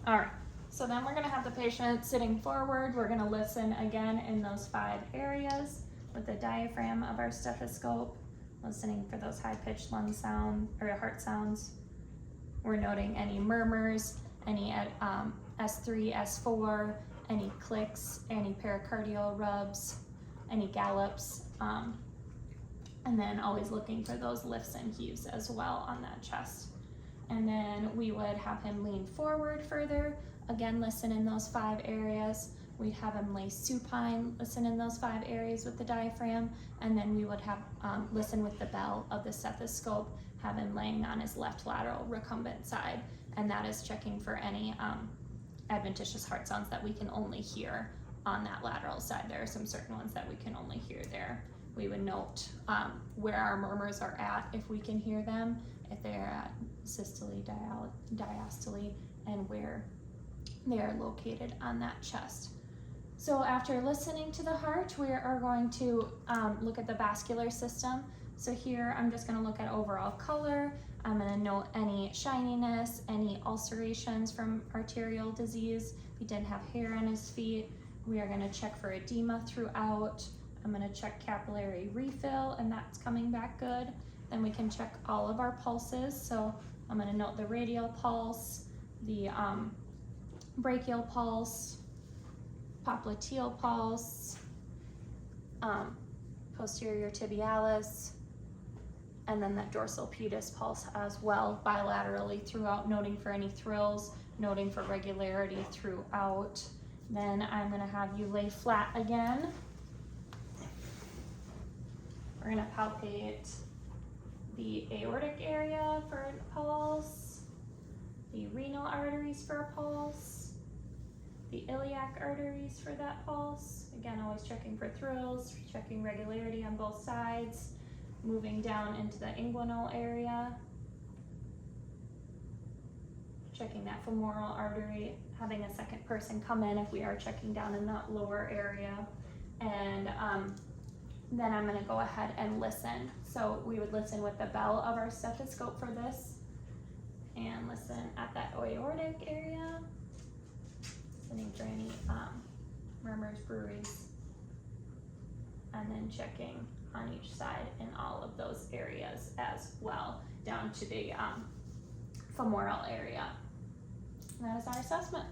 All right, so then we're gonna have the patient sitting forward. We're gonna listen again in those 5 areas with the diaphragm of our stethoscope, listening for those high-pitched lung sound or heart sounds. We're noting any murmurs, any S3, S4, any clicks, any pericardial rubs, any gallops, and then always looking for those lifts and heaves as well on that chest. And then we would have him lean forward further, again listen in those 5 areas. We'd have him lay supine, listen in those 5 areas with the diaphragm, and then we would have listen with the bell of the stethoscope, have him laying on his left lateral recumbent side, and that is checking for any adventitious heart sounds that we can only hear on that lateral side. There are some certain ones that we can only hear there. We would note where our murmurs are at, if we can hear them, if they're at systole, diastole, and where they are located on that chest. So after listening to the heart, we are going to look at the vascular system. So here I'm just going to look at overall color. I'm going to note any shininess, any ulcerations from arterial disease. If he didn't have hair on his feet, we are going to check for edema throughout. I'm going to check capillary refill, and that's coming back good. Then we can check all of our pulses. So I'm going to note the radial pulse, the brachial pulse, popliteal pulse, posterior tibialis, and then that dorsal pedis pulse as well, bilaterally throughout, noting for any thrills, noting for regularity throughout. Then I'm going to have you lay flat again. We're going to palpate the aortic area for a pulse, the renal arteries for a pulse, the iliac arteries for that pulse. Again, always checking for thrills, checking regularity on both sides, moving down into the inguinal area, checking that femoral artery, having a second person come in if we are checking down in that lower area. And then I'm going to go ahead and listen. So we would listen with the bell of our stethoscope for this, and listen at that aortic area, listening for any murmurs, bruits, and then checking on each side in all of those areas as well, down to the femoral area. And that is our assessment.